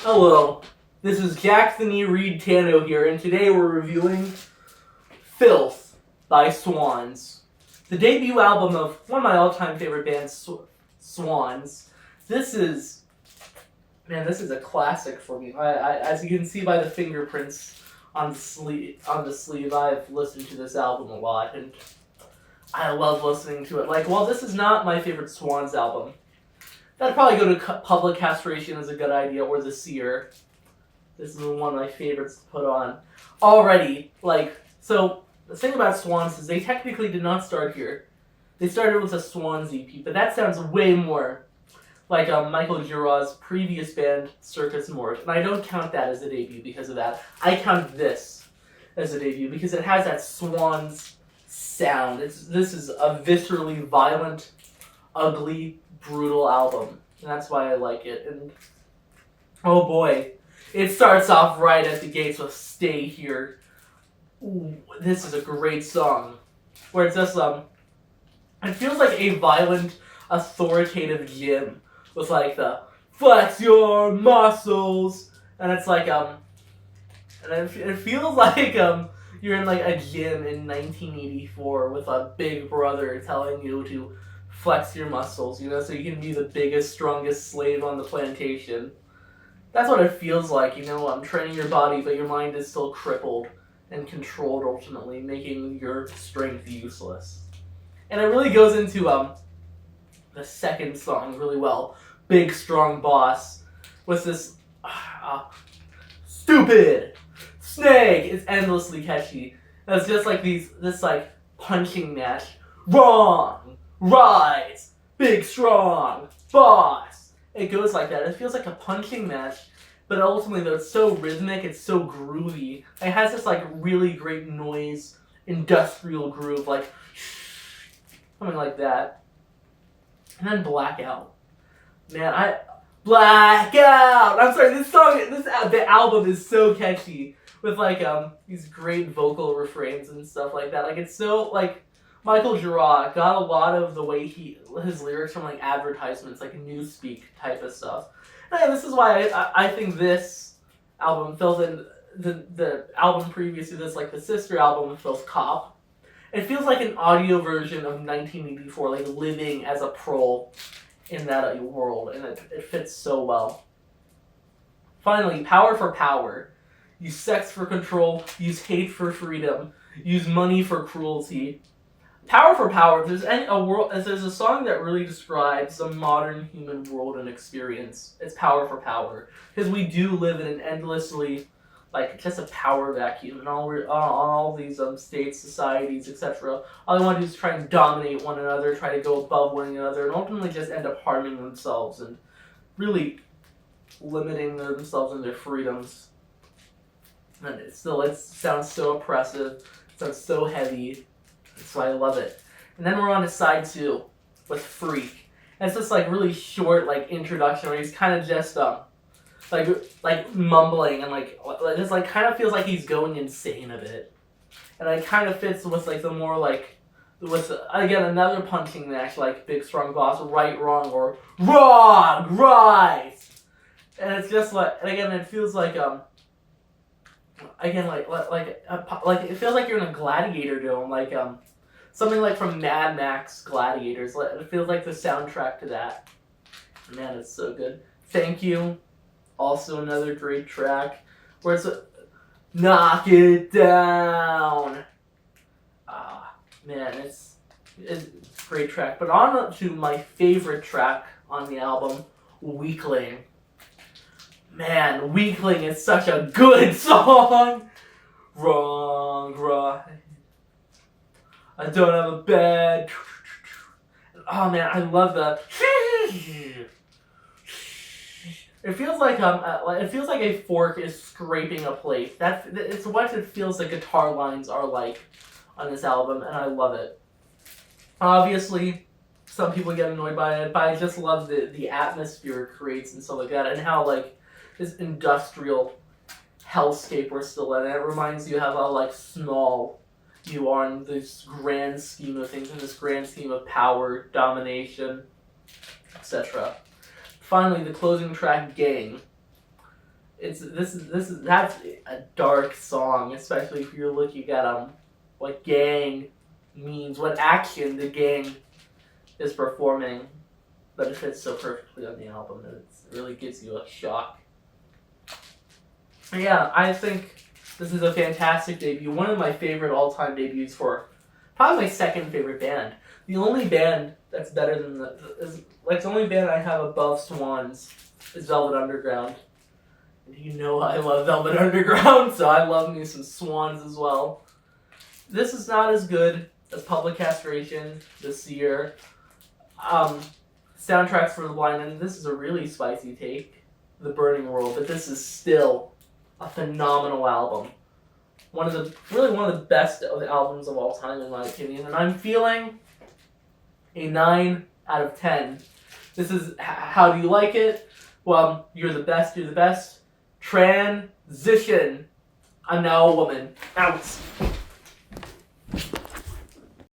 Hello, this is Jackson E. Reed Tano here, and today we're reviewing Filth by Swans, the debut album of one of my all-time favorite bands, Swans. This is a classic for me. As you can see by the fingerprints on the sleeve, I've listened to this album a lot, and I love listening to it. While this is not my favorite Swans album, I'd probably go to Public Castration as a good idea, or The Seer. This is one of my favorites to put on. Already, so the thing about Swans is they technically did not start here. They started with a Swans EP, but that sounds way more like Michael Girouard's previous band, Circus Mort. And I don't count that as a debut because of that. I count this as a debut because it has that Swans sound. This is a viscerally violent, ugly, brutal album, and that's why I like it. And oh boy, it starts off right at the gates with "Stay Here." Ooh, this is a great song, where it's just it feels like a violent, authoritative gym with the flex your muscles, and it's and it feels like you're in a gym in 1984 with a big brother telling you to flex your muscles, so you can be the biggest, strongest slave on the plantation. That's what it feels like, I'm training your body, but your mind is still crippled and controlled, ultimately, making your strength useless. And it really goes into the second song really well. Big, strong boss with this stupid snake. It's endlessly catchy. And it's just this punching match. Wrong! Rise! Big, strong, boss! It goes like that. It feels like a punching match, but ultimately, though, it's so rhythmic, it's so groovy. It has this, really great noise, industrial groove, something like that. And then Blackout. Man, Blackout! I'm sorry, the album is so catchy, with, these great vocal refrains and stuff like that. It's so, Michael Giroux got a lot of the way his lyrics from advertisements, newspeak type of stuff. And this is why I think this album, Filth, and the album previous to this, the sister album, Filth Cop, it feels like an audio version of 1984, living as a prole in that world, and it fits so well. Finally, Power for Power. Use sex for control, use hate for freedom, use money for cruelty. Power for Power, if there's a song that really describes the modern human world and experience, it's Power for Power. Because we do live in an endlessly, just a power vacuum, and all these states, societies, etc. All they want to do is try and dominate one another, try to go above one another, and ultimately just end up harming themselves and really limiting themselves and their freedoms. And it sounds so oppressive, it sounds so heavy. So I love it. And then we're on to side 2 with Freak. And it's this really short introduction where he's kind of just mumbling and just kind of feels like he's going insane a bit. And it kind of fits with the more with again another punching match Big Strong Boss, right, wrong, or wrong, right. And it's just and again it feels it feels like you're in a gladiator dome, something from Mad Max Gladiators. It feels like the soundtrack to that. Man, it's so good. Thank You, also another great track, where it's knock it down. Man, it's a great track. But on to my favorite track on the album, Weakling. Man, Weakling is such a good song! Wrong, right. I don't have a bed. Oh man, I love the. It feels like a fork is scraping a plate. It's what it feels like guitar lines are like on this album, and I love it. Obviously, some people get annoyed by it, but I just love the atmosphere it creates and stuff like that, and how this industrial hellscape we're still in. And it reminds you how small you are in this grand scheme of things, in this grand scheme of power, domination, etc. Finally, the closing track, Gang. That's a dark song, especially if you're looking at what gang means, what action the gang is performing. But it fits so perfectly on the album that it really gives you a shock. Yeah, I think this is a fantastic debut. One of my favorite all-time debuts for probably my second favorite band. The only band that's better than the only band I have above Swans is Velvet Underground. And you know I love Velvet Underground, so I love me some Swans as well. This is not as good as Public Castration this year. Soundtracks for the Blind, and this is a really spicy take, The Burning World, but this is still a phenomenal album. One of the best of the albums of all time, in my opinion, and I'm feeling a 9 out of 10. This is how do you like it? Well, you're the best. Transition. I'm now a woman. Out.